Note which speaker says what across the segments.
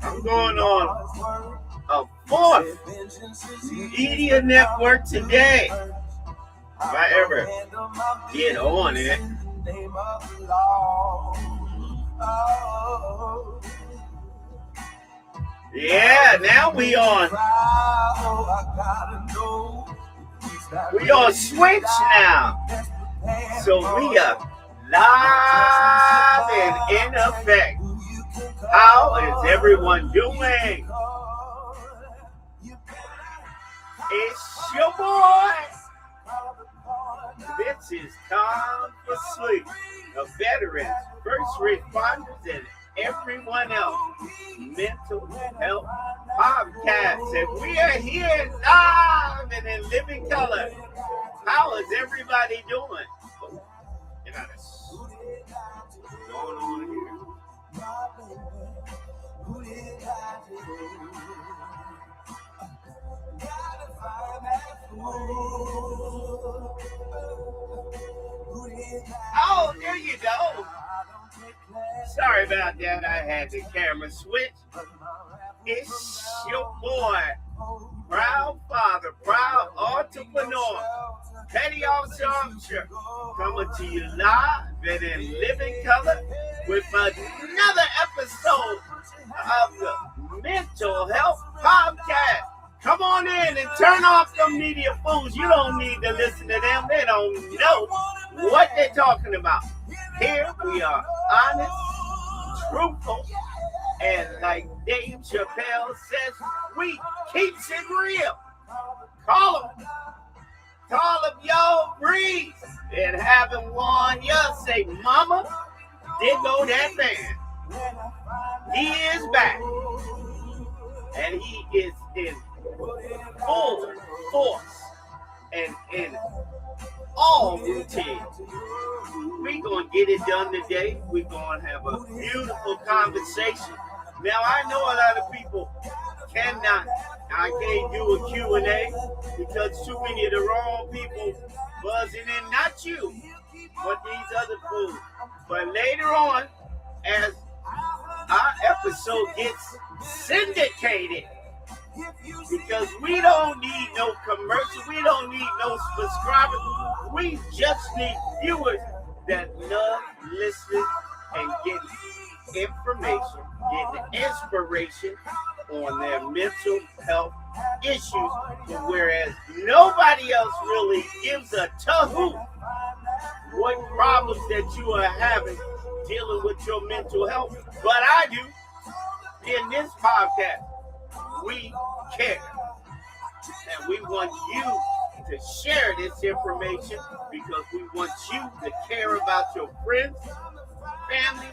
Speaker 1: I'm going on a fourth media network today. If I ever get on it. Yeah, now we on Switch now. So we are live and in effect. How is everyone doing? It's your boy. This is Time for Sleep. The veterans, first responders, and everyone else. Mental health podcast. And we are here live and in living color. How is everybody doing? You know, what's going on here? Oh, there you go. Sorry about that. I had the camera switch. It's your boy, proud father, proud entrepreneur, petty officer, coming to you live and in living color with another episode of the Mental Health Podcast. Come on in and turn off the media fools. You don't need to listen to them. They don't know what they're talking about. Here we are honest, truthful, and like Dave Chappelle says, we keeps it real. Call them y'all breeze. And having one y'all say, mama, there go that man. He is back. And he is in full force and in all routine. We're going to get it done today. We're going to have a beautiful conversation. Now, I know a lot of people I can't do a Q&A because too many of the wrong people buzzing in, not you, but these other fools. But later on, as our episode gets syndicated, because we don't need no commercial, we don't need no subscribers, we just need viewers that love listening and getting information, getting inspiration on their mental health issues, whereas nobody else really gives a hoot what problems that you are having dealing with your mental health. But I do. In this podcast, we care. And we want you to share this information because we want you to care about your friends, family,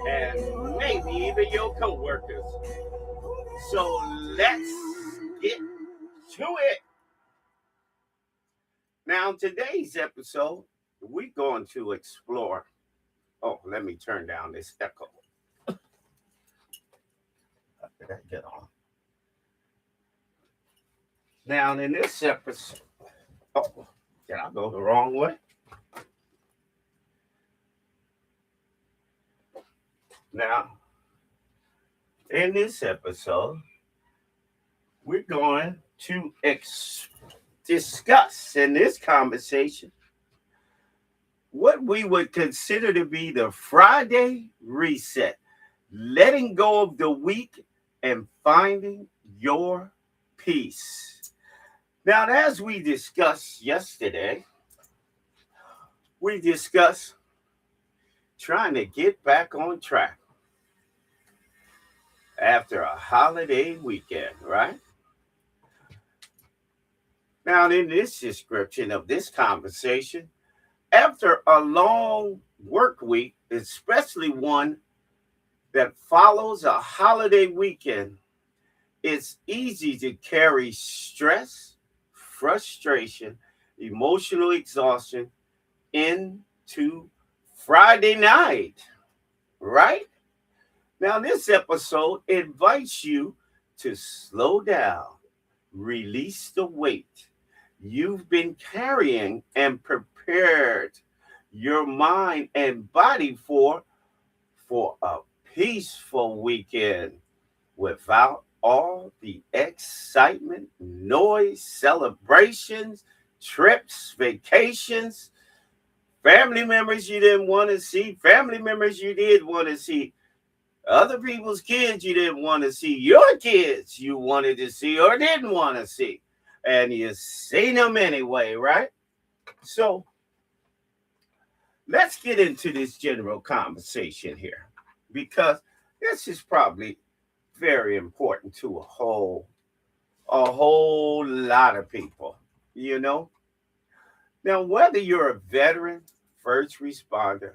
Speaker 1: and maybe even your co-workers. So let's get to it. Now, in today's episode, we're going to explore. Oh, let me turn down this echo. How did I get on? Now, in this episode, did I go the wrong way? Now, in this episode, we're going to discuss in this conversation what we would consider to be the Friday reset, letting go of the week and finding your peace. Now, as we discussed yesterday, we discussed trying to get back on track after a holiday weekend, right? Now, in this description of this conversation, after a long work week, especially one that follows a holiday weekend, it's easy to carry stress, frustration, emotional exhaustion into Friday night, right? Now, this episode invites you to slow down, release the weight you've been carrying, and prepared your mind and body for a peaceful weekend. without all the excitement, noise, celebrations, trips, vacations, family members you didn't want to see, family members you did want to see, other people's kids you didn't want to see, your kids you wanted to see or didn't want to see, and you seen them anyway, right? So let's get into this general conversation here because this is probably very important to a whole lot of people, you know. Now, whether you're a veteran, first responder,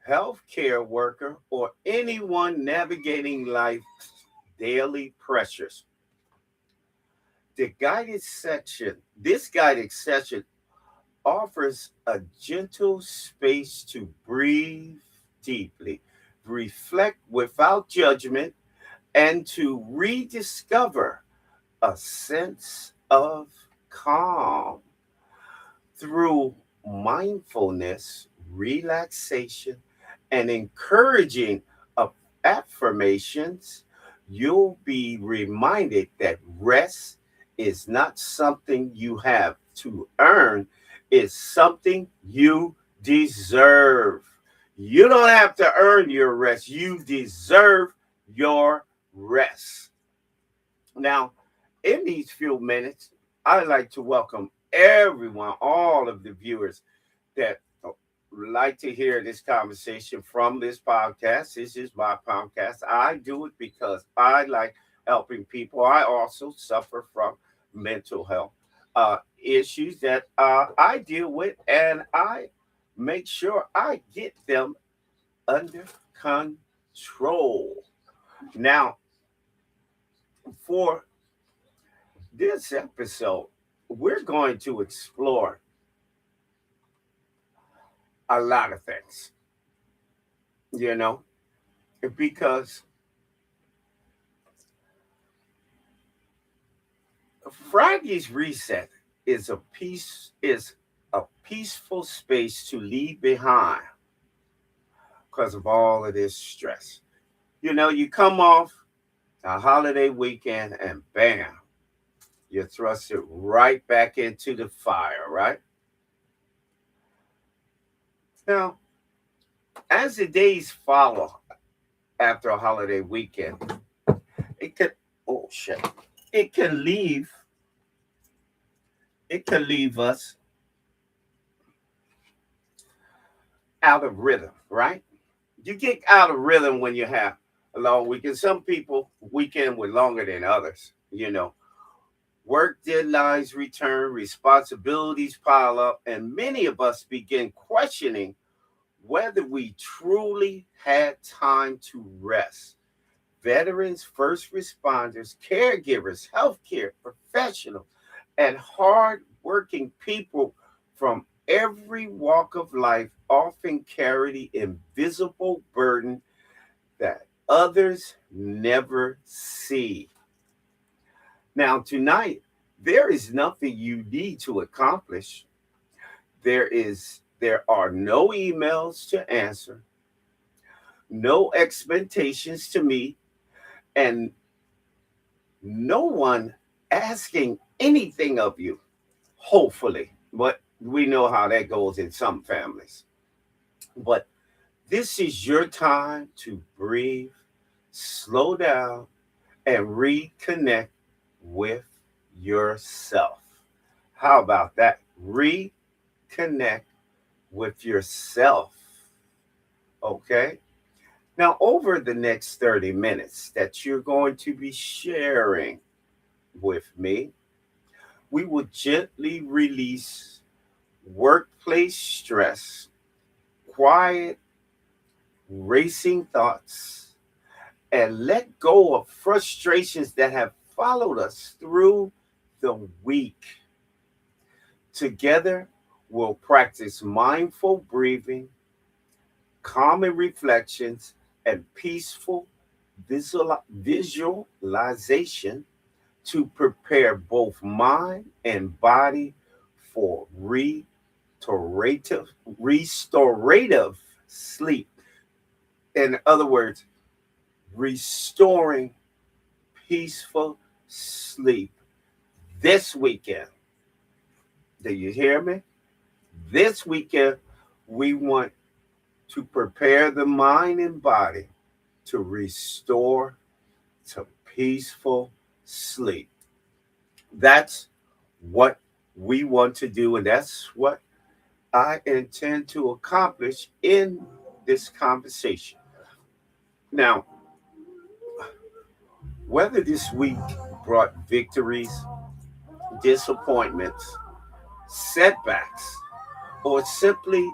Speaker 1: healthcare worker, or anyone navigating life's daily pressures, this guided session offers a gentle space to breathe deeply, reflect without judgment, and to rediscover a sense of calm through mindfulness, relaxation, and encouraging of affirmations. You'll be reminded that rest is not something you have to earn, it's something you deserve. You don't have to earn your rest, you deserve your rest. Now, in these few minutes, I'd like to welcome everyone, all of the viewers that like to hear this conversation from this podcast. This is my podcast. I do it because I like helping people. I also suffer from mental health issues that I deal with, and I make sure I get them under control. Now, for this episode, we're going to explore a lot of things, you know, because Friday's reset is a peaceful space to leave behind because of all of this stress. You know, you come off a holiday weekend and bam, you're thrusted right back into the fire, right? Now, as the days follow after a holiday weekend, it could oh shit. It can leave it can leave us out of rhythm, right? You get out of rhythm when you have a long weekend. Some people weekend were longer than others, you know. Work deadlines return, responsibilities pile up, and many of us begin questioning whether we truly had time to rest. Veterans, first responders, caregivers, healthcare professionals, and hard-working people from every walk of life often carry the invisible burden that others never see. Now, tonight, there is nothing you need to accomplish. There are no emails to answer, no expectations to meet, and no one asking anything of you, hopefully. But we know how that goes in some families. But this is your time to breathe, slow down, and reconnect with yourself. How about that? Reconnect with yourself. Okay? Now, over the next 30 minutes that you're going to be sharing with me, we will gently release workplace stress, quiet, racing thoughts, and let go of frustrations that have followed us through the week. Together, we'll practice mindful breathing, calming reflections, and peaceful visualization to prepare both mind and body for restorative sleep. In other words, restoring peaceful sleep this weekend. Do you hear me? This weekend, we want to prepare the mind and body to restore to peaceful sleep. That's what we want to do, and that's what I intend to accomplish in this conversation. Now, whether this week brought victories, disappointments, setbacks, or simply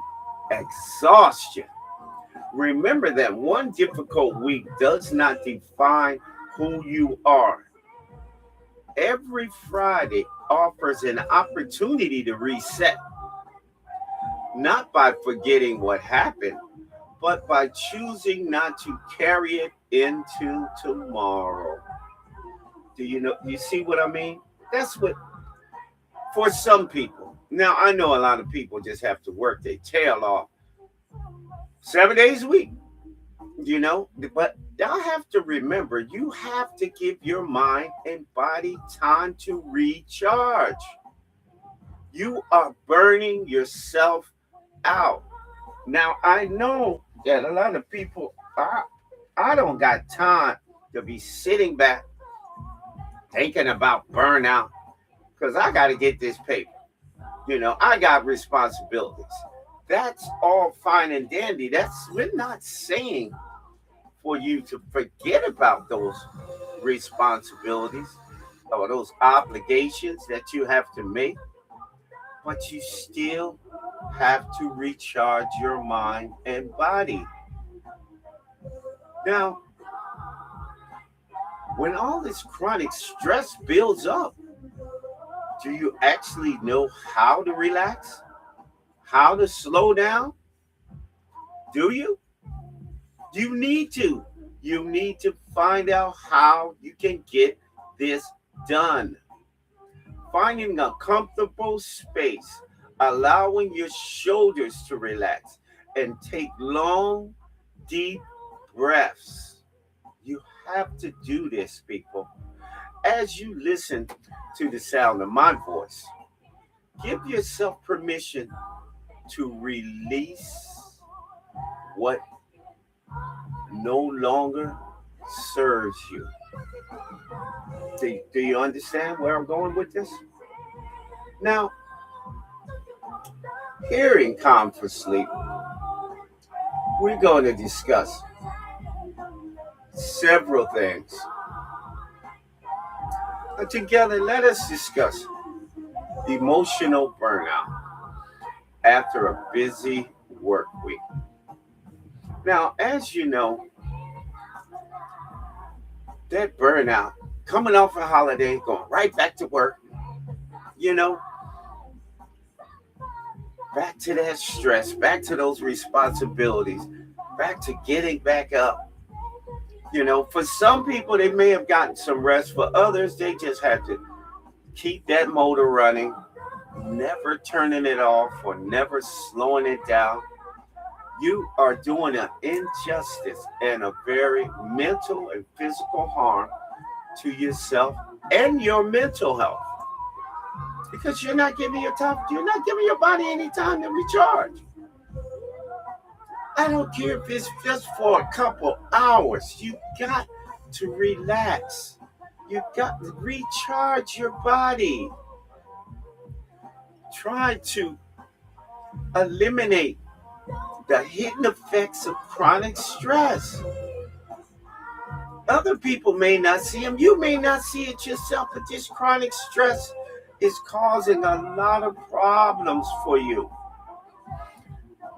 Speaker 1: exhaustion, remember that one difficult week does not define who you are. Every Friday offers an opportunity to reset, not by forgetting what happened, but by choosing not to carry it into tomorrow. You see what I mean? That's what, for some people. Now, I know a lot of people just have to work their tail off 7 days a week, but I have to remember you have to give your mind and body time to recharge. You are burning yourself out. Now, I know that a lot of people, I don't got time to be sitting back thinking about burnout because I got to get this paper. I got responsibilities. That's all fine and dandy. We're not saying for you to forget about those responsibilities or those obligations that you have to make, but you still have to recharge your mind and body. Now, when all this chronic stress builds up, do you actually know how to relax? How to slow down? Do you? You need to. You need to find out how you can get this done. Finding a comfortable space, allowing your shoulders to relax, and take long, deep breaths. You have to do this, people. As you listen to the sound of my voice, give yourself permission to release what no longer serves you. Do you understand where I'm going with this? Now, here in Calm for Sleep, we're going to discuss several things. But together, let us discuss emotional burnout after a busy work week. Now, as you know, that burnout, coming off a holiday, going right back to work, you know, back to that stress, back to those responsibilities, back to getting back up. For some people, they may have gotten some rest. For others, they just had to keep that motor running, never turning it off or never slowing it down. You are doing an injustice and a very mental and physical harm to yourself and your mental health. Because you're not giving your body any time to recharge. I don't care if it's just for a couple hours. You got to relax. You got to recharge your body. Try to eliminate the hidden effects of chronic stress. Other people may not see them. You may not see it yourself, but this chronic stress is causing a lot of problems for you.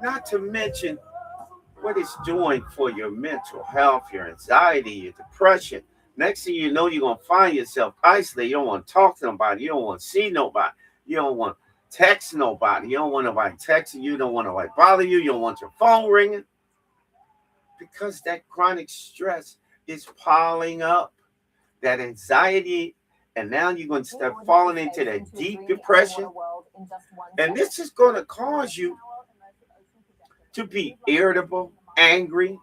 Speaker 1: Not to mention what it's doing for your mental health, your anxiety, your depression. Next thing you know, you're going to find yourself isolated. You don't want to talk to nobody. You don't want to see nobody. You don't want to text nobody. You don't want nobody texting you. You don't want nobody bother you. You don't want your phone ringing. Because that chronic stress is piling up. That anxiety, and now you're going to start falling into that deep depression. And this is going to cause you to be irritable, angry,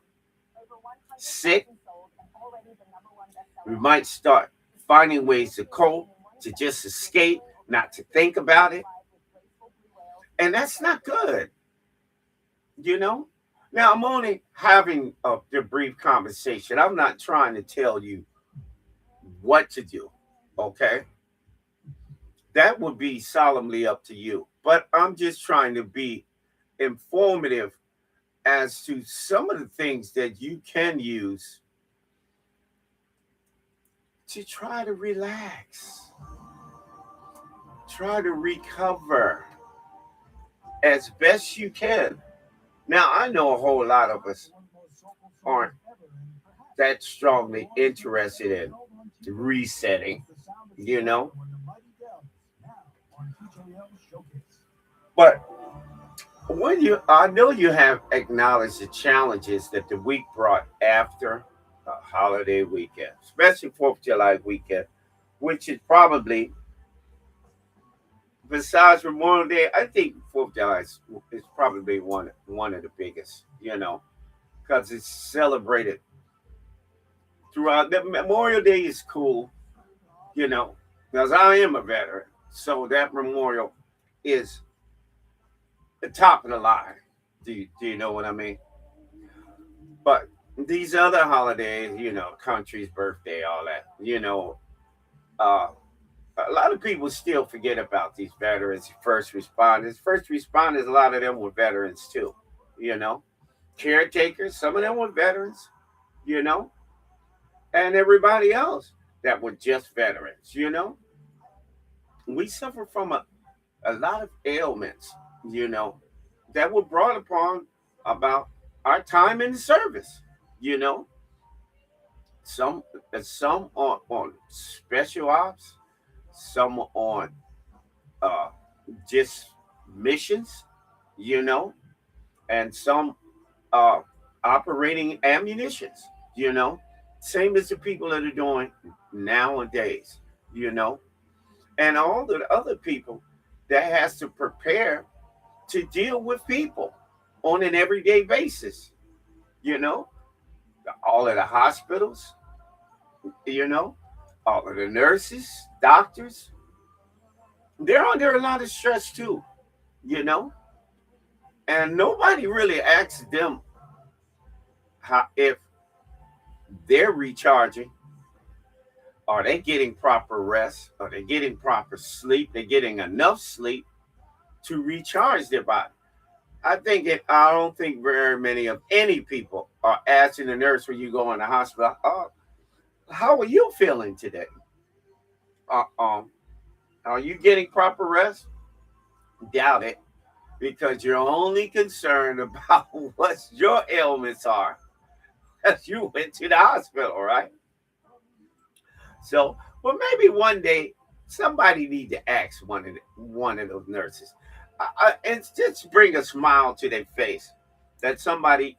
Speaker 1: sick, We might start finding ways to cope, to just escape, not to think about it. And that's not good, you know? Now, I'm only having a brief conversation. I'm not trying to tell you what to do, okay? That would be solemnly up to you. But I'm just trying to be informative as to some of the things that you can use to try to relax, try to recover as best you can. Now, I know a whole lot of us aren't that strongly interested in resetting, you know, but when I know you have acknowledged the challenges that the week brought after a holiday weekend, especially 4th of July weekend, which is probably, besides Memorial Day, I think 4th of July is probably one of the biggest, because it's celebrated throughout. The Memorial Day is cool, you know, because I am a veteran, so that memorial is the top of the line. Do you know what I mean? But these other holidays, country's birthday, all that, uh, a lot of people still forget about these veterans, first responders. First responders, a lot of them were veterans too, you know. Caretakers, some of them were veterans, you know, and everybody else that were just veterans, you know. We suffer from a lot of ailments, you know, that were brought upon about our time in the service, you know. Some some on special ops, some on uh, just missions, you know, and some uh, operating ammunitions, you know, same as the people that are doing nowadays, you know, and all the other people that has to prepare to deal with people on an everyday basis, you know, all of the hospitals, you know, all of the nurses, doctors, they're under a lot of stress too, you know, and nobody really asks them how if they're recharging. Are they getting proper rest? Are they getting proper sleep? They're getting enough sleep to recharge their body. I don't think very many of any people are asking the nurse when you go in the hospital, how are you feeling today? Uh, um, are you getting proper rest? Doubt it, because you're only concerned about what your ailments are as you went to the hospital, right? So, well, maybe one day somebody need to ask one of those nurses, and just bring a smile to their face, that somebody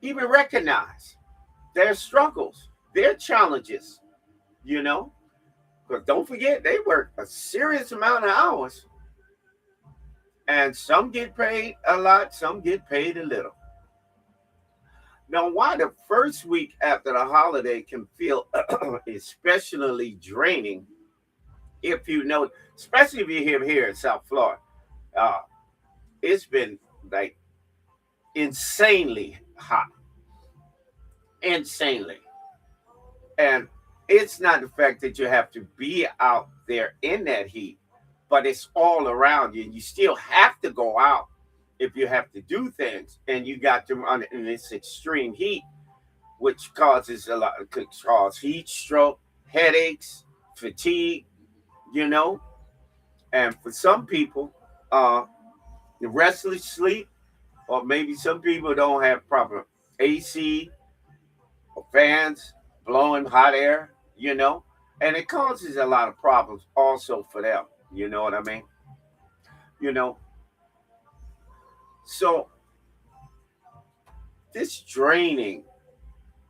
Speaker 1: even recognize their struggles, their challenges, you know. Because don't forget, they work a serious amount of hours, and some get paid a lot, some get paid a little. Now, why the first week after the holiday can feel especially draining, if you know, especially if you live here in South Florida, uh, it's been like insanely hot, insanely. And it's not the fact that you have to be out there in that heat, but it's all around you. And you still have to go out if you have to do things. And you got to run in this extreme heat, which causes could cause heat stroke, headaches, fatigue, you know. And for some people, uh, the restless sleep, or maybe some people don't have proper AC or fans blowing hot air, you know, and it causes a lot of problems also for them. You know what I mean? You know, so this draining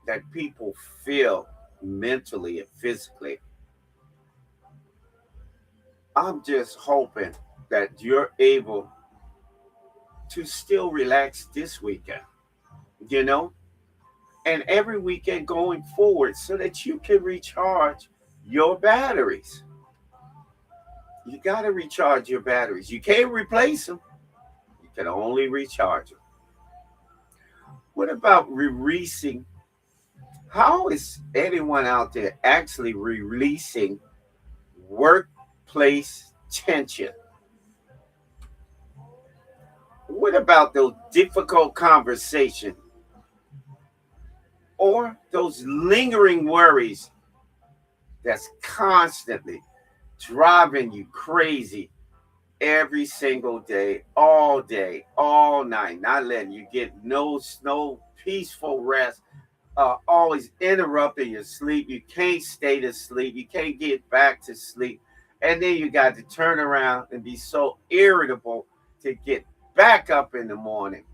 Speaker 1: that people feel mentally and physically, I'm just hoping that you're able to still relax this weekend, you know, and every weekend going forward so that you can recharge your batteries. You got to recharge your batteries. You can't replace them, you can only recharge them. What about releasing? How is anyone out there actually releasing workplace tension? What about those difficult conversations or those lingering worries that's constantly driving you crazy every single day, all night, not letting you get no peaceful rest, always interrupting your sleep. You can't stay to sleep. You can't get back to sleep. And then you got to turn around and be so irritable to get back up in the morning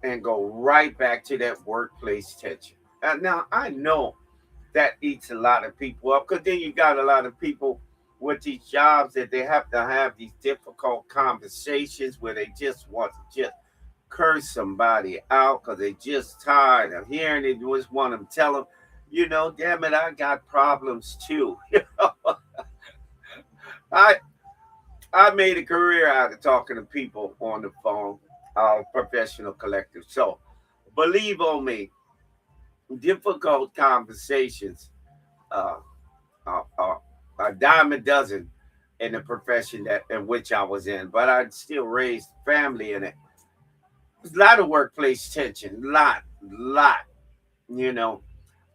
Speaker 1: and go right back to that workplace tension. Now, I know that eats a lot of people up because then you got a lot of people with these jobs that they have to have these difficult conversations where they just want to just curse somebody out because they just tired of hearing it. You just want them to tell them, damn it, I got problems too. I I made a career out of talking to people on the phone, professional collective. So believe on me, difficult conversations uh, are a dime a dozen in the profession that in which I was in, but I still raised family in it. There's a lot of workplace tension, lot. You know,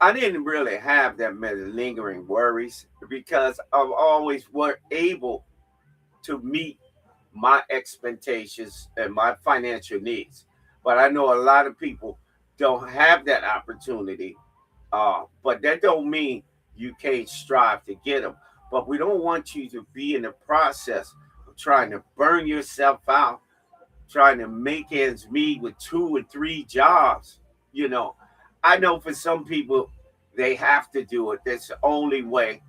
Speaker 1: I didn't really have that many lingering worries because I've always were able to meet my expectations and my financial needs. But I know a lot of people don't have that opportunity. But that don't mean you can't strive to get them. But we don't want you to be in the process of trying to burn yourself out, trying to make ends meet with two or three jobs. You know, I know for some people they have to do it. That's the only way.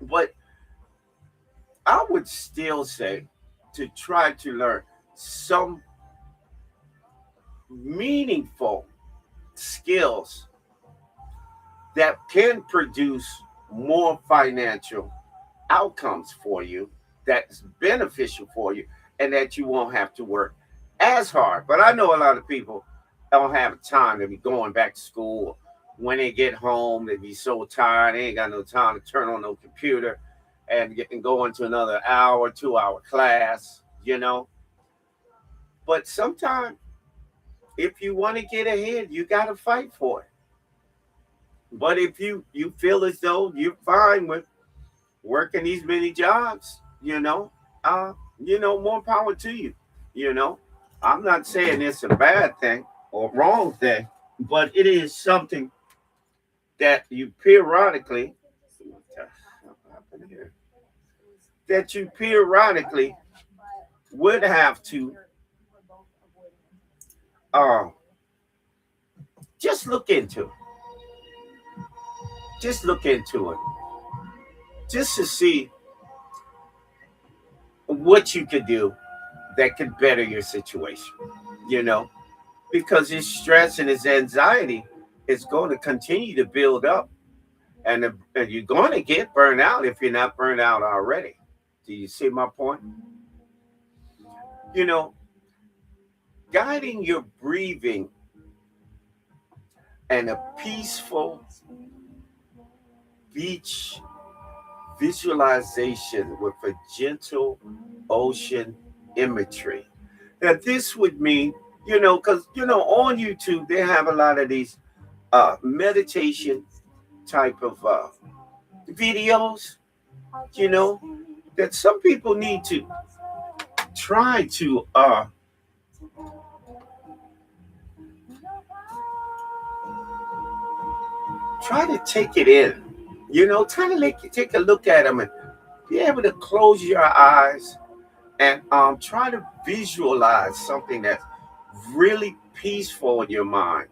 Speaker 1: But I would still say to try to learn some meaningful skills that can produce more financial outcomes for you that's beneficial for you and that you won't have to work as hard. But I know a lot of people don't have time to be going back to school. When they get home, they be so tired, they ain't got no time to turn on no computer and go into another hour, 2 hour class. But sometimes if you want to get ahead, you got to fight for it. But if you feel as though you're fine with working these many jobs, more power to you. You know, I'm not saying it's a bad thing or wrong thing, but it is something that you periodically what the hell happened here? That you periodically would have to uh, just look into. Just look into it, just to see what you could do that could better your situation. You know, because his stress and his anxiety is going to continue to build up, and you're going to get burned out if you're not burned out already. Do you see my point? You know, guiding your breathing and a peaceful beach visualization with a gentle ocean imagery. Now, this would mean, because, on YouTube, they have a lot of these meditation type of videos, you know, that some people need to try to take it in, kind of like take a look at them and be able to close your eyes and try to visualize something that's really peaceful in your mind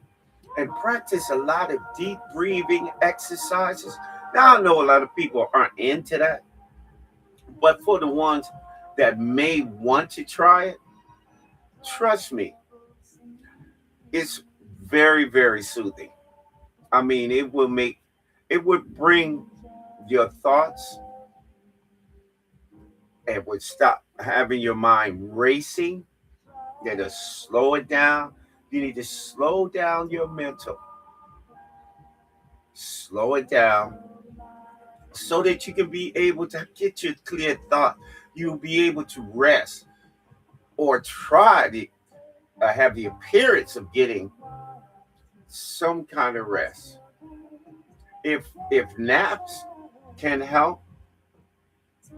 Speaker 1: and practice a lot of deep breathing exercises. Now, I know a lot of people aren't into that, but for the ones that may want to try it, trust me, it's very, very soothing. I mean, it would bring your thoughts and would stop having your mind racing. It'll slow it down. You need to slow down your mental, slow it down so that you can be able to get your clear thought. You'll be able to rest or try to have the appearance of getting some kind of rest. If naps can help,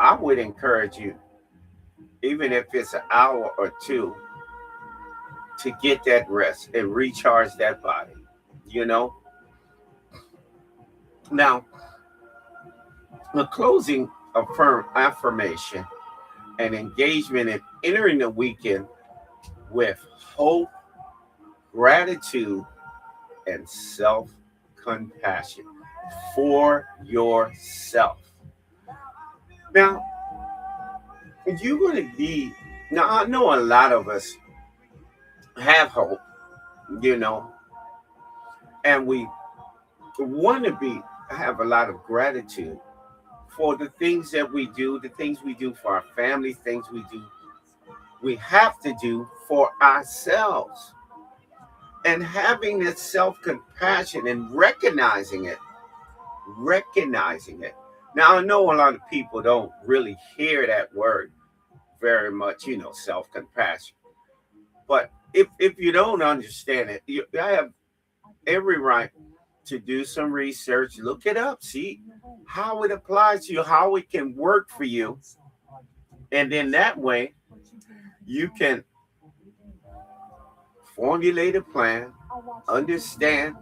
Speaker 1: I would encourage you, even if it's an hour or two, to get that rest and recharge that body. You know. Now, the closing affirmation and engagement in entering the weekend with hope, gratitude, and self compassion for yourself. Now, you're going to need, now I know a lot of us have hope, you know, and we want to have a lot of gratitude for the things that we do, the things we do for our family, things we have to do for ourselves. And having this self-compassion and recognizing it. Now, I know a lot of people don't really hear that word very much, self-compassion. But if you don't understand it, I have every right to do some research, look it up, see how it applies to you, how it can work for you. And then that way, you can formulate a plan, understand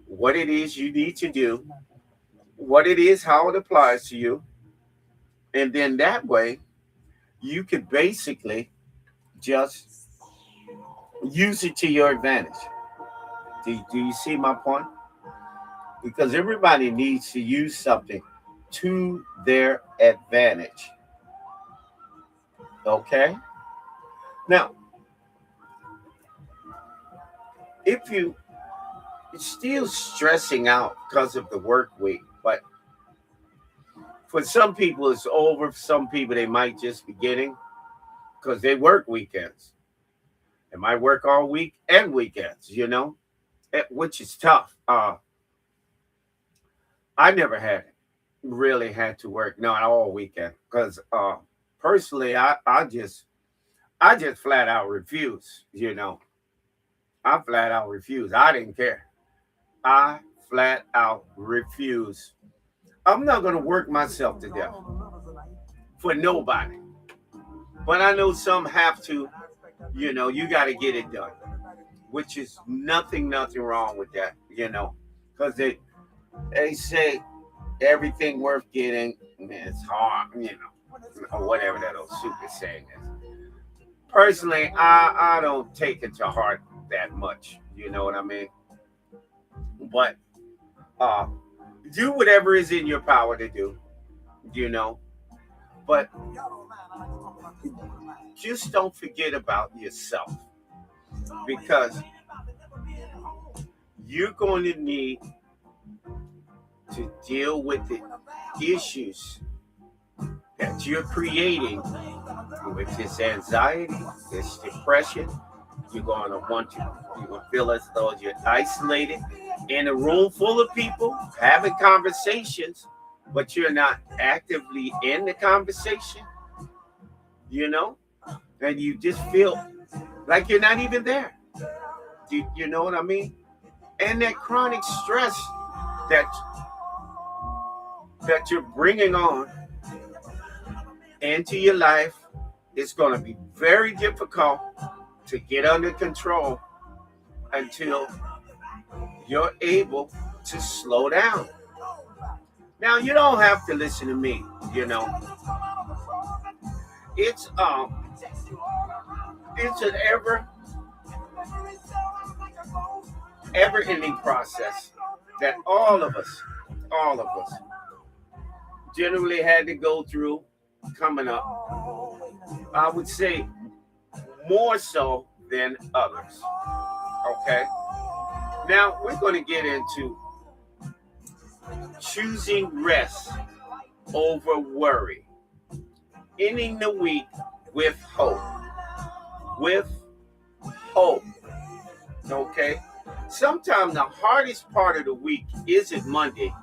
Speaker 1: what it is you need to do, what it is, how it applies to you. And then that way, you could basically just use it to your advantage. Do you see my point? Because everybody needs to use something to their advantage. Okay? Now, if you're still stressing out because of the work week, but for some people it's over, for some people they might just be getting because they work weekends. They might work all week and weekends, which is tough. I never really had to work not all weekend because personally I just flat out refuse. I flat out refuse. I didn't care. I flat out refuse. I'm not gonna work myself to death for nobody. But I know some have to. You got to get it done, which is nothing wrong with that. Because they say everything worth getting, man, it's hard, or whatever that old stupid saying is. Personally, I don't take it to heart that much. You know what I mean? But do whatever is in your power to do. But just don't forget about yourself, because you're going to need to deal with the issues that you're creating with this anxiety, this depression. You're going to feel as though you're isolated in a room full of people having conversations, but you're not actively in the conversation, and you just feel like you're not even there. You know what I mean? And that chronic stress that you're bringing on into your life, it's going to be very difficult to get under control until you're able to slow down. Now, you don't have to listen to me, It's an ever ending process that all of us generally had to go through coming up. I would say more so than others. Okay? Now we're going to get into choosing rest over worry. Ending the week with hope. With hope. Okay? Sometimes the hardest part of the week isn't Monday,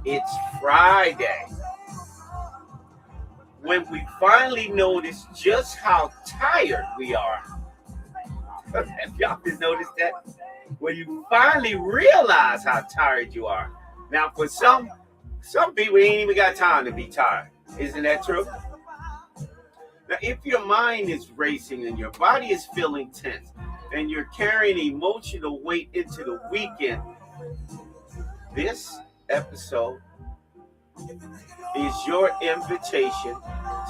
Speaker 1: it's Friday. When we finally notice just how tired we are. Have y'all been noticed that? When you finally realize how tired you are. Now, for some people ain't even got time to be tired. Isn't that true? Now, if your mind is racing and your body is feeling tense and you're carrying emotional weight into the weekend, this episode is your invitation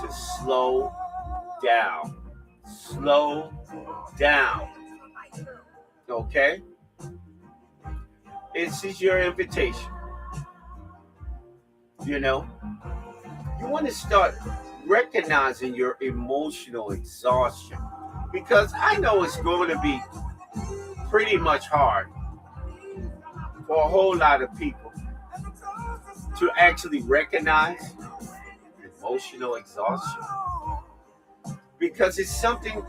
Speaker 1: to slow down. Slow down. Okay? This is your invitation. You know, you want to start recognizing your emotional exhaustion, because I know it's going to be pretty much hard for a whole lot of people to actually recognize emotional exhaustion, because it's something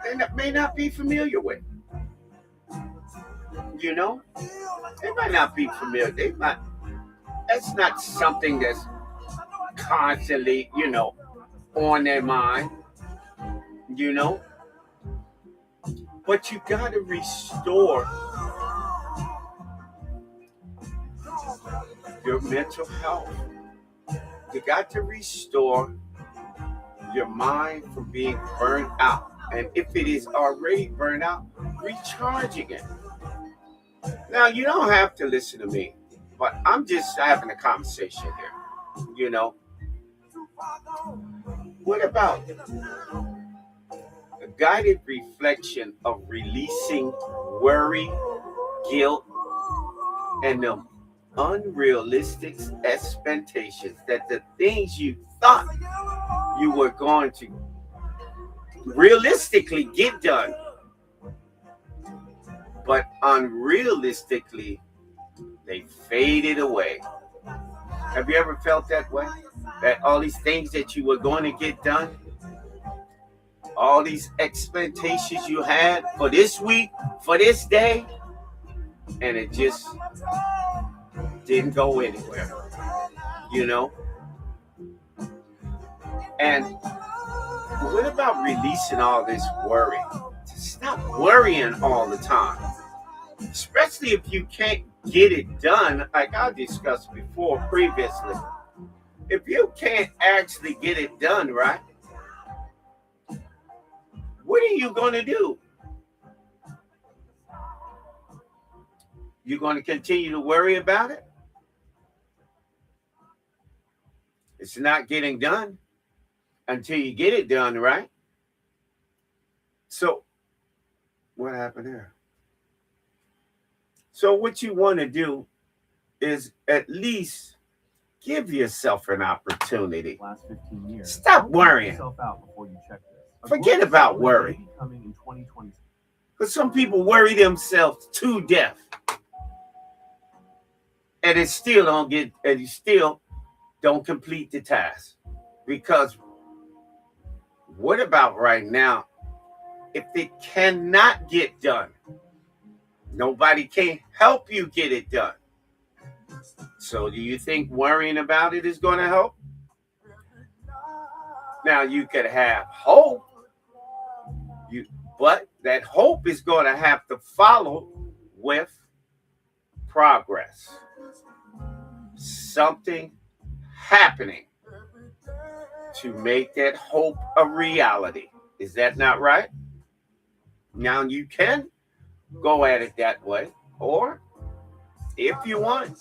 Speaker 1: they may not be familiar with. You know, they might not be familiar. That's not something that's constantly, on their mind, But you got to restore your mental health. You got to restore your mind from being burned out. And if it is already burned out, recharging it. Now, you don't have to listen to me, but I'm just having a conversation here, What about a guided reflection of releasing worry, guilt, and the unrealistic expectations that the things you thought you were going to realistically get done, but unrealistically, they faded away. Have you ever felt that way? That all these things that you were going to get done, all these expectations you had for this week, for this day, and it just didn't go anywhere, And what about releasing all this worry? Stop worrying all the time, especially if you can't get it done, like I discussed before previously. If you can't actually get it done, right? What are you going to do? You're going to continue to worry about it? It's not getting done until you get it done, right? So, what happened there? So what you want to do is at least give yourself an opportunity.
Speaker 2: Last 15 years.
Speaker 1: Stop worrying.
Speaker 2: Yourself out before you check this.
Speaker 1: Forget about worry.
Speaker 2: Coming in 2020.
Speaker 1: Because some people worry themselves to death, and it still you still don't complete the task. Because what about right now? If it cannot get done, nobody can help you get it done. So do you think worrying about it is going to help? Now, you could have hope, but that hope is going to have to follow with progress. Something happening to make that hope a reality. Is that not right? Now, you can go at it that way, or if you want,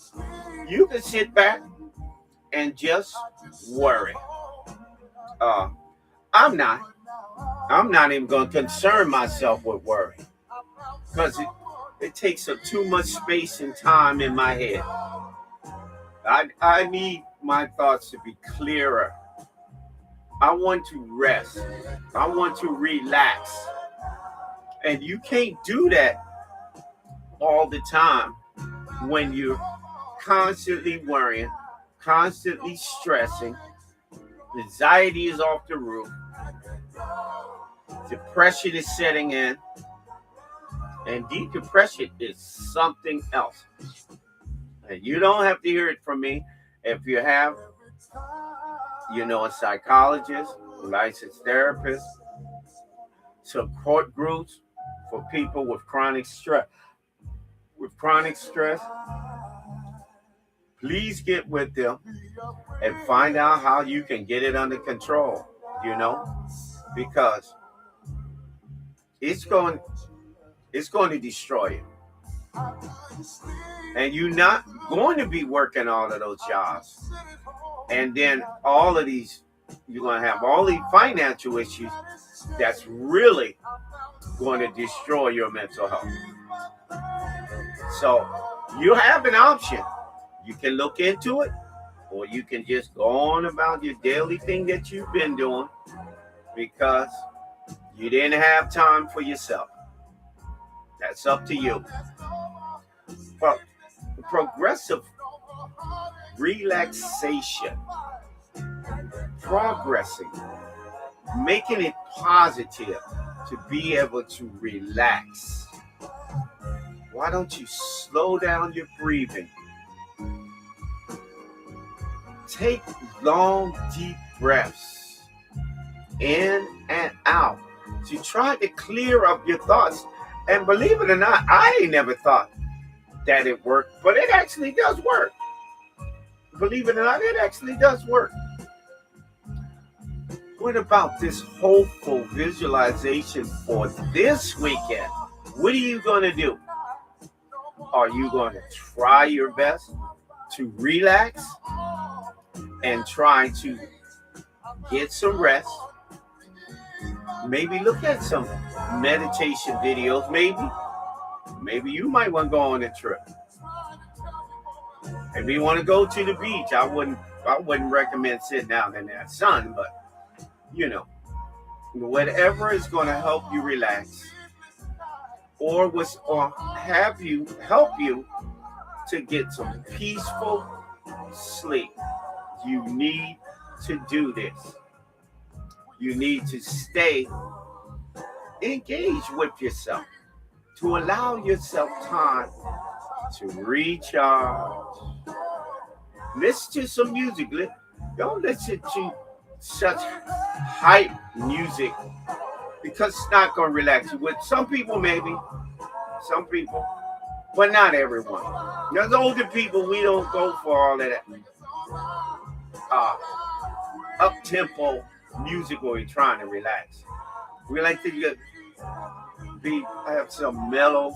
Speaker 1: you can sit back and just worry. I'm not even going to concern myself with worry, because it takes up too much space and time in my head. I need my thoughts to be clearer. I want to rest. I want to relax. And you can't do that all the time when you're constantly worrying, constantly stressing, anxiety is off the roof, depression is setting in, and deep depression is something else. And you don't have to hear it from me. If you have, a psychologist, licensed therapist, support groups for people with chronic stress. Please get with them and find out how you can get it under control, because it's going to destroy you. And you're not going to be working all of those jobs. And then you're going to have all these financial issues that's really going to destroy your mental health. So you have an option. You can look into it, or you can just go on about your daily thing that you've been doing because you didn't have time for yourself. That's up to you. But progressive relaxation, progressing, making it positive to be able to relax. Why don't you slow down your breathing? Take long, deep breaths in and out to try to clear up your thoughts. And believe it or not, I ain't never thought that it worked, but it actually does work. Believe it or not, it actually does work. What about this hopeful visualization for this weekend? What are you going to do? Are you going to try your best to relax and try to get some rest? Maybe look at some meditation videos. Maybe you might want to go on a trip. Maybe you want to go to the beach. I wouldn't recommend sitting out in that sun, but whatever is going to help you relax or help you to get some peaceful sleep. You need to do this. You need to stay engaged with yourself, to allow yourself time to recharge. Listen to some music. Don't listen to such hype music because it's not going to relax you. With some people, maybe. Some people. But not everyone. There's older people, we don't go for all of that up-tempo music where we're trying to relax. We like to have some mellow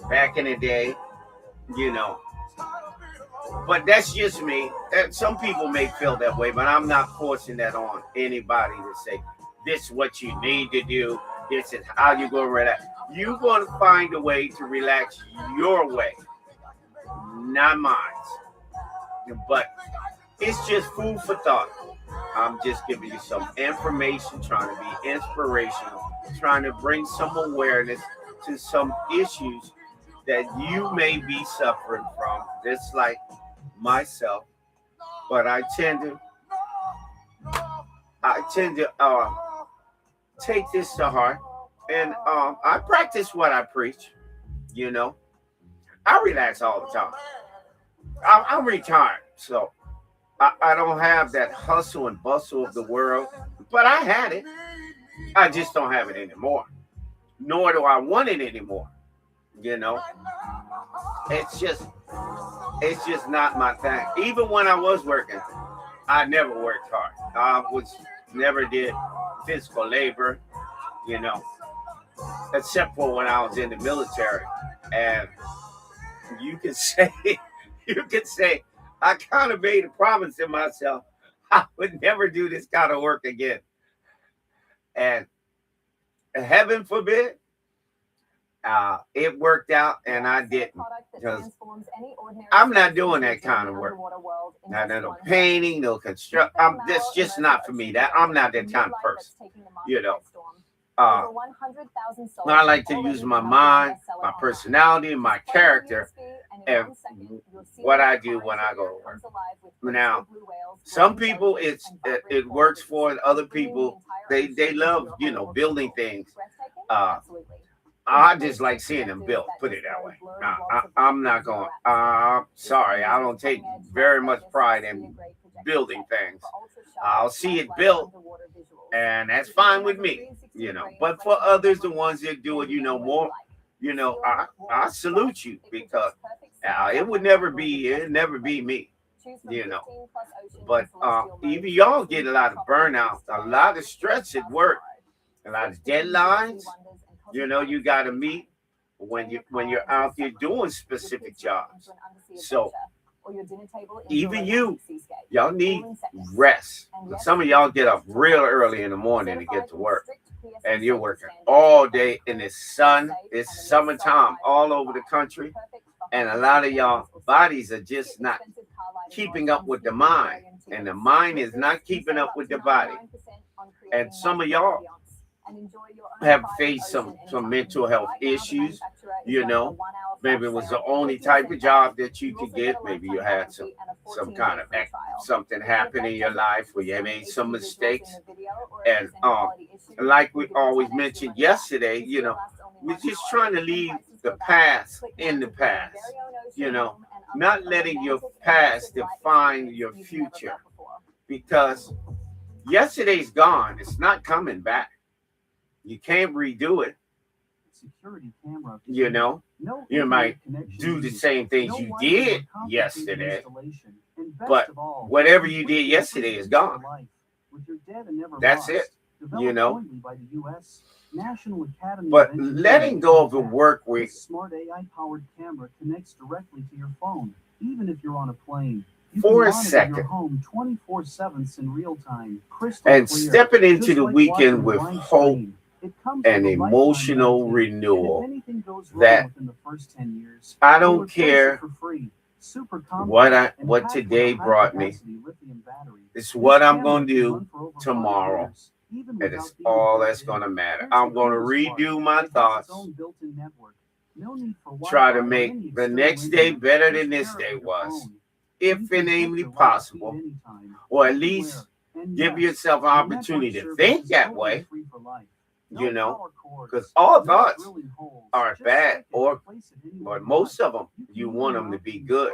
Speaker 1: back in the day, But that's just me. Some people may feel that way, but I'm not forcing that on anybody to say, this is what you need to do. This is how you're going to relax. You're going to find a way to relax your way, not mine. But it's just food for thought. I'm just giving you some information, trying to be inspirational, trying to bring some awareness to some issues that you may be suffering from, just like myself. But I tend to take this to heart, and I practice what I preach. I relax all the time. I'm retired, so I don't have that hustle and bustle of the world, but I had it. I just don't have it anymore. Nor do I want it anymore. It's just not my thing. Even when I was working, I never worked hard. I never did physical labor, except for when I was in the military. And you could say, I kind of made a promise to myself, I would never do this kind of work again. And heaven forbid, it worked out and I didn't. Because I'm not doing that kind of work. Not no painting, no construction. That's just not for me. I'm not that kind of person, I like to use my mind, my personality, my character, and what I do when I go to work. Now, some people it works for, and other people they love building things. Uh, I just like seeing them built. Put it that way. I'm not going. Sorry, I don't take very much pride in building things. I'll see it built, and that's fine with me. But for others, the ones that do it, more, I salute you, because it'd never be me. You know, but even y'all get a lot of burnout, a lot of stress at work, a lot of deadlines. You got to meet when you're out there doing specific jobs. So even y'all need rest. Some of y'all get up real early in the morning to get to work, and you're working all day in the sun. It's summertime all over the country, and a lot of y'all bodies are just not keeping up with the mind, and the mind is not keeping up with the body. And some of y'all have faced some mental health issues. Maybe it was the only type of job that you could get. Maybe you had some kind of something happen in your life where you made some mistakes. And like we always mentioned yesterday, we're just trying to leave the past in the past. Not letting your past define your future, because yesterday's gone. It's not coming back. You can't redo it.
Speaker 2: Security camera.
Speaker 1: You might do the same things you did yesterday, but whatever you did yesterday is gone. That's it. But letting go of the work week.
Speaker 2: Smart AI-powered camera connects directly to your phone, even if you're on a plane.
Speaker 1: For a second,
Speaker 2: home 24/7 in real time,
Speaker 1: and stepping into the weekend with hope and emotional renewal. That I don't care what today brought me. It's what I'm going to do tomorrow. And it's all that's going to matter. I'm going to redo my thoughts. Try to make the next day better than this day was, if innately possible, or at least give yourself an opportunity to think that way. Because all thoughts aren't bad, or most of them, you want them to be good.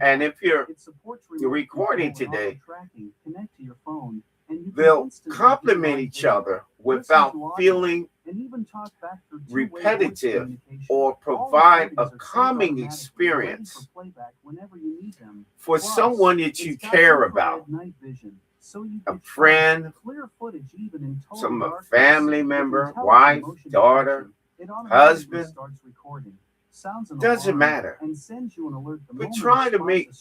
Speaker 1: And if you're recording today, they'll complement each other without feeling repetitive, or provide a calming experience for someone that you care about. A friend, some family member, wife, daughter, husband, doesn't matter. But try to make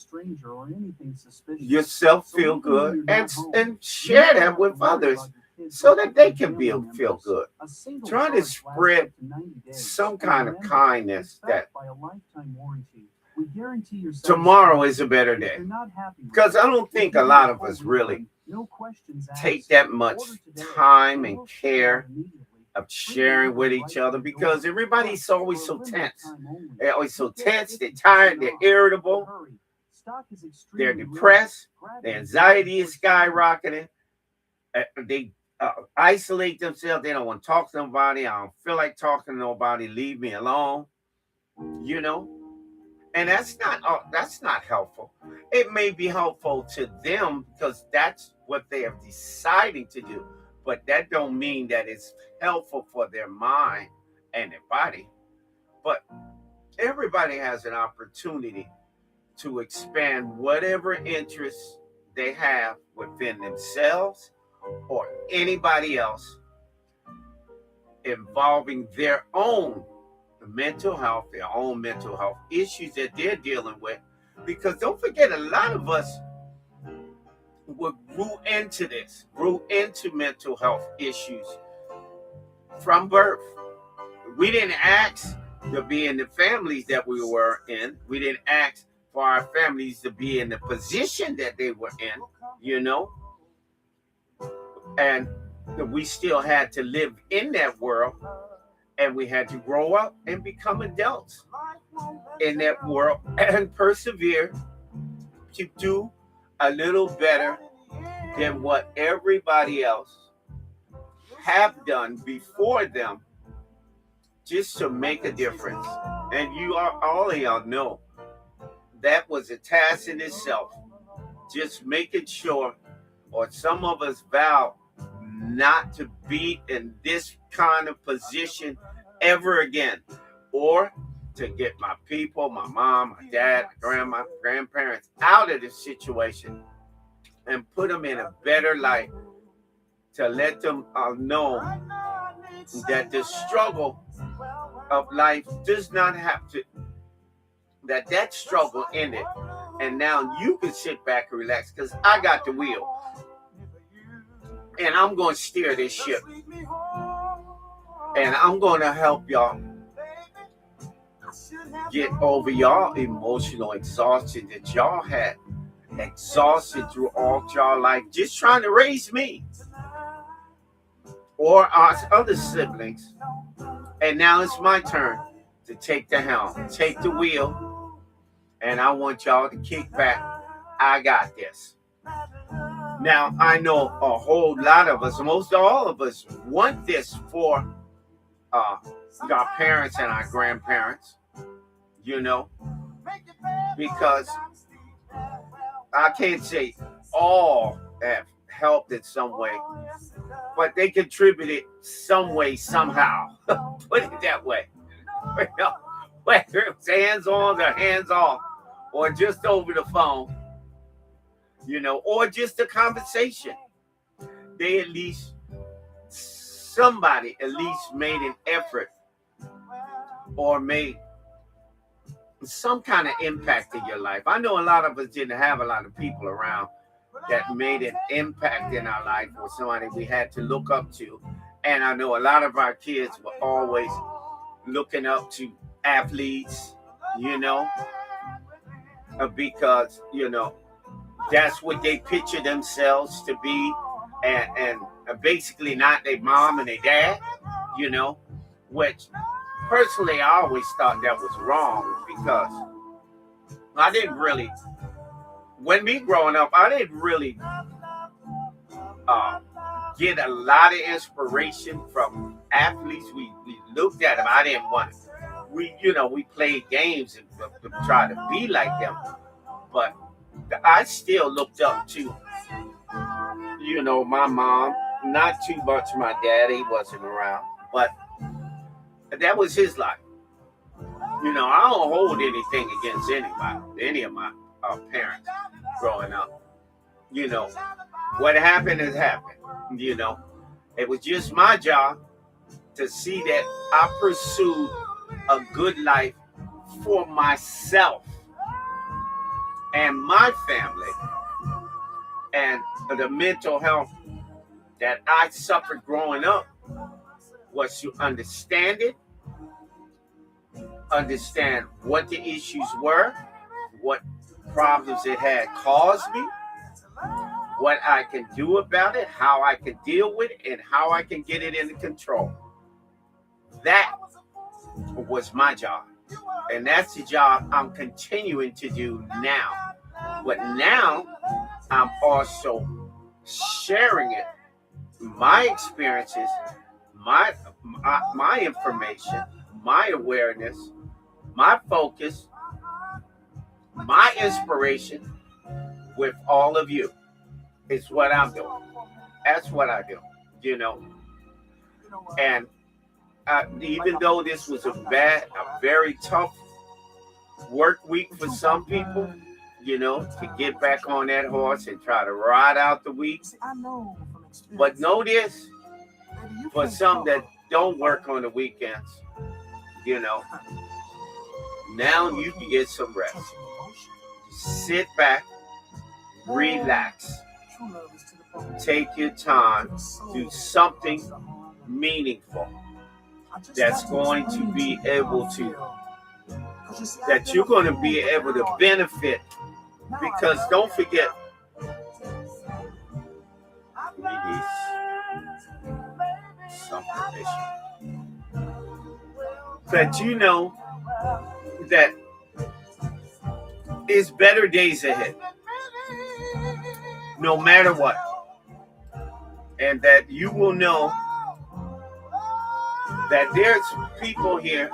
Speaker 1: yourself feel good, and share that with others so that they can feel good. Try to spread some kind of kindness, that tomorrow is a better day. Because I don't think a lot of us really take that much time and care of sharing with each other, because everybody's always so tense. They're always so tense, they're tired, they're irritable, they're depressed, their anxiety is skyrocketing. They isolate themselves. They don't want to talk to nobody. I don't feel like talking to nobody. Leave me alone. And that's not helpful. It may be helpful to them because that's what they are deciding to do, but that don't mean that it's helpful for their mind and their body. But everybody has an opportunity to expand whatever interests they have within themselves or anybody else involving their own mental health, their own mental health issues that they're dealing with. Because don't forget, a lot of us grew into mental health issues from birth. We didn't ask to be in the families that we were in. We didn't ask for our families to be in the position that they were in, And we still had to live in that world, and we had to grow up and become adults in that world and persevere to do a little better than what everybody else have done before them, just to make a difference. And you are all of y'all know that was a task in itself, just making sure, or some of us vow not to be in this kind of position ever again, or to get my people, my mom, my dad, my grandma, grandparents out of this situation and put them in a better light, to let them know that the struggle of life does not have to, that struggle ended. And now you can sit back and relax, because I got the wheel. And I'm going to steer this ship. And I'm going to help y'all get over y'all emotional exhaustion that y'all had exhausted through all y'all life, just trying to raise me or our other siblings. And now it's my turn to take the helm, take the wheel, and I want y'all to kick back. I got this. Now, I know a whole lot of us, most all of us, want this for our parents and our grandparents, because I can't say all have helped in some way, but they contributed some way, somehow. Put it that way. Whether it's hands-on or hands-off, or just over the phone, or just a conversation. They at least, somebody at least made an effort or made some kind of impact in your life. I know a lot of us didn't have a lot of people around that made an impact in our life, or somebody we had to look up to. And I know a lot of our kids were always looking up to athletes, because, that's what they picture themselves to be, and basically not their mom and their dad, which personally I always thought that was wrong, because I didn't really, when me growing up, I didn't really get a lot of inspiration from athletes. We looked at them. I didn't want to. We played games and to try to be like them, but I still looked up to, my mom. Not too much my daddy, wasn't around, but that was his life. I don't hold anything against anybody, any of my parents growing up. What happened has happened. It was just my job to see that I pursued a good life for myself and my family, and the mental health that I suffered growing up was to understand it, understand what the issues were, what problems it had caused me, what I can do about it, how I can deal with it, and how I can get it under control. That was my job. And that's the job I'm continuing to do now. But now I'm also sharing it, my experiences, my information, my awareness, my focus, my inspiration with all of you. It's what I'm doing. That's what I do, And even though this was a very tough work week for some people, to get back on that horse and try to ride out the week. But know this, for some that don't work on the weekends, now you can get some rest. Sit back, relax, take your time, do something meaningful that's going to be able to, that you're going to be able to benefit. Because don't forget, some permission. But you know that it's better days ahead, no matter what. And that you will know that there's people here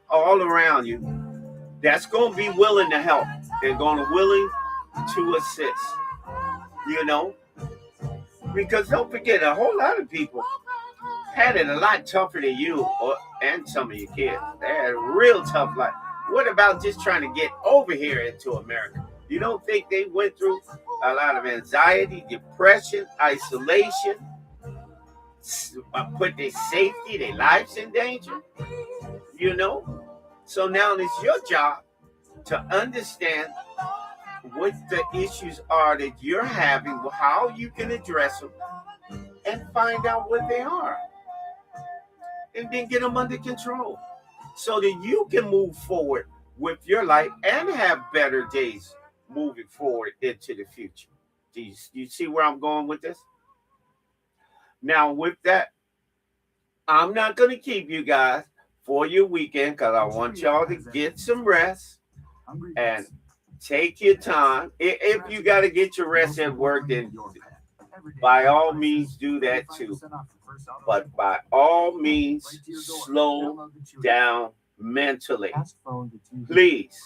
Speaker 1: all around you that's going to be willing to help. They're going to willing to assist, you know, because don't forget, a whole lot of people had it a lot tougher than you and some of your kids. They had a real tough life. What about just trying to get over here into America? You don't think they went through a lot of anxiety, depression, isolation, put their safety, their lives in danger? You know? So now it's your job to understand what the issues are that you're having, how you can address them, and find out what they are. And then get them under control so that you can move forward with your life and have better days moving forward into the future. Do you see where I'm going with this? Now, with that, I'm not going to keep you guys for your weekend because I want y'all to get some rest and take your time. If you got to get your rest at work, then by all means do that too. But by all means, slow down mentally. Please.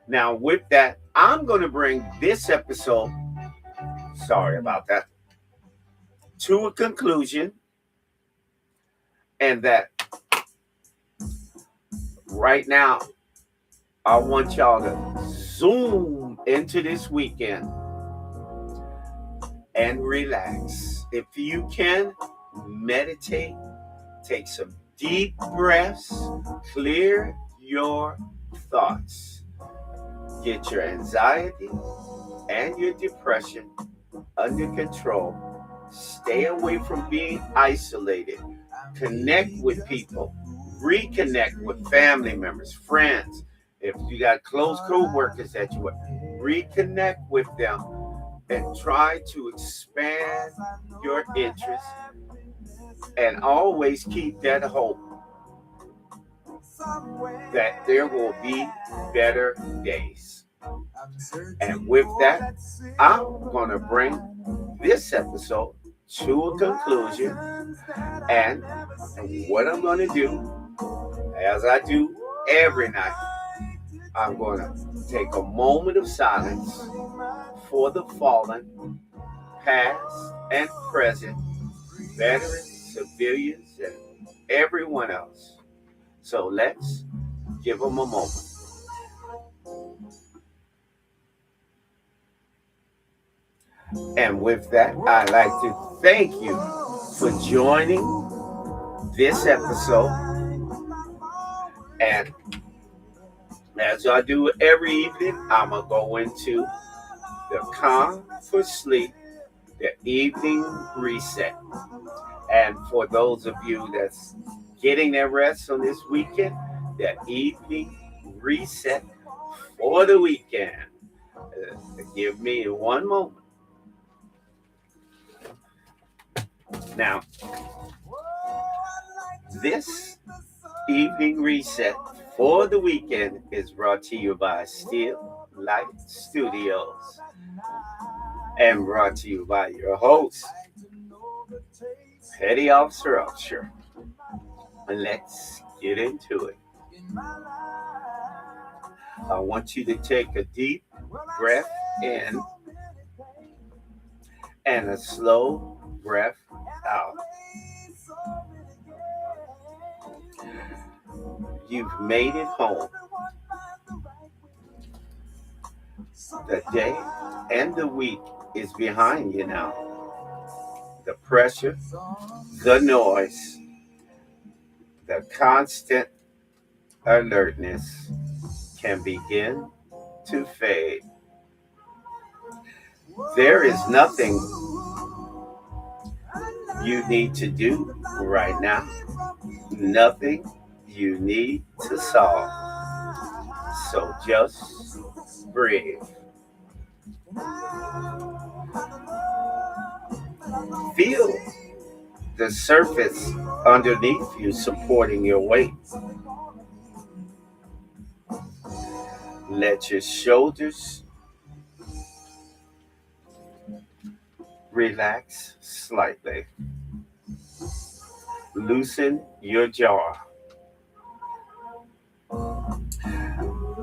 Speaker 1: Now, with that, I'm going to bring this episode, sorry about that, to a conclusion. And that right now, I want y'all to zoom into this weekend and relax. If you can, meditate, take some deep breaths, clear your thoughts, get your anxiety and your depression under control. Stay away from being isolated. Connect with people. Reconnect with family members, friends. If you got close co-workers that you work, reconnect with them and try to expand your interests and always keep that hope that there will be better days. And with that, I'm going to bring this episode to a conclusion. And what I'm going to do, as I do every night, I'm going to take a moment of silence for the fallen, past and present, veterans, civilians, and everyone else. So let's give them a moment. And with that, I'd like to thank you for joining this episode. And as I do every evening, I'm going to go into the calm for sleep, the evening reset. And for those of you that's getting their rest on this weekend, the evening reset for the weekend. Give me one moment. Now, this evening reset for the weekend is brought to you by Still Light Studios and brought to you by your host, Petty Officer Usher. And let's get into it. I want you to take a deep breath in and a slow breath out. You've made it home. The day and the week is behind you now. The pressure, the noise, the constant alertness can begin to fade. There is nothing you need to do right now. Nothing you need to solve. So just breathe. Feel the surface underneath you supporting your weight. Let your shoulders relax slightly. Loosen your jaw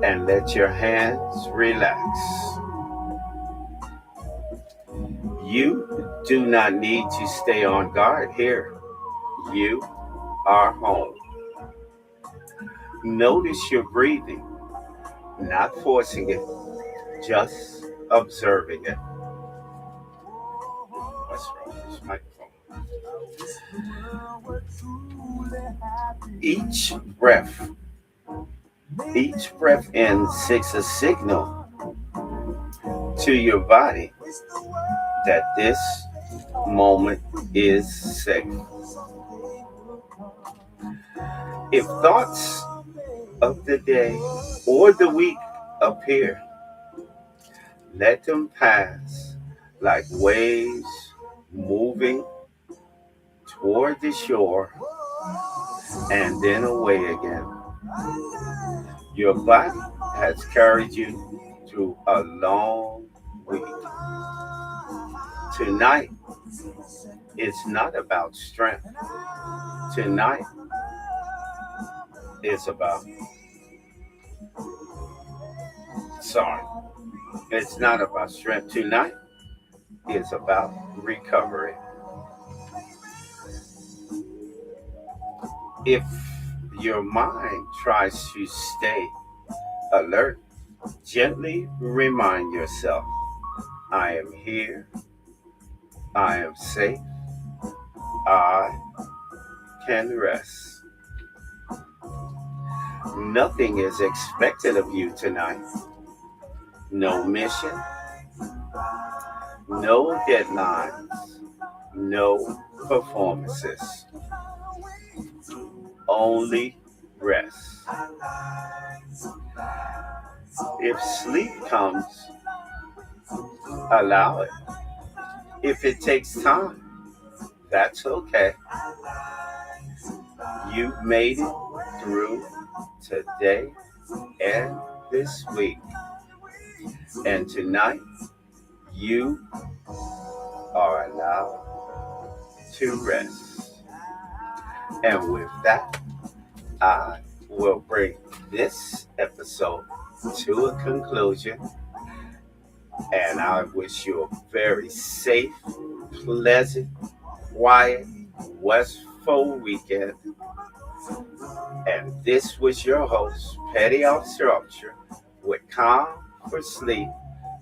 Speaker 1: and let your hands relax. You do not need to stay on guard here. You are home. Notice your breathing, not forcing it, just observing it. What's wrong with this microphone? Each breath, each breath in sends a signal to your body that this moment is safe. If thoughts of the day or the week appear, let them pass like waves moving toward the shore and then away again. Your body has carried you through a long week. Tonight, it's not about strength. Tonight, it's about, sorry, it's not about strength. Tonight, it's about recovery. If your mind tries to stay alert, gently remind yourself, I am here, I am safe, I can rest. Nothing is expected of you tonight. No mission, no deadlines, no performances, only rest. If sleep comes, allow it. If it takes time, that's okay. You made it through today and this week. And tonight, you are allowed to rest. And with that, I will bring this episode to a conclusion. And I wish you a very safe, pleasant, quiet, restful weekend. And this was your host, Petty Officer Upshur, with Calm for Sleep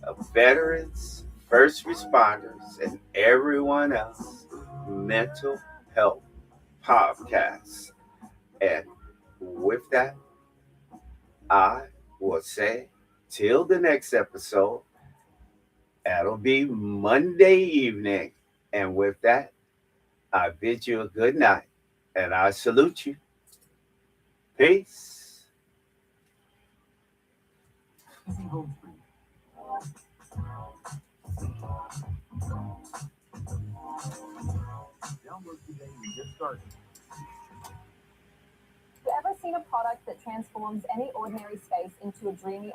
Speaker 1: of veterans, first responders, and everyone else mental health podcast. And with that, I will say till the next episode, that'll be Monday evening. And with that, I bid you a good night and I salute you. Peace.
Speaker 2: Easy home screen. Download today and get started.
Speaker 3: Have you ever seen a product that transforms any ordinary space into a dreamy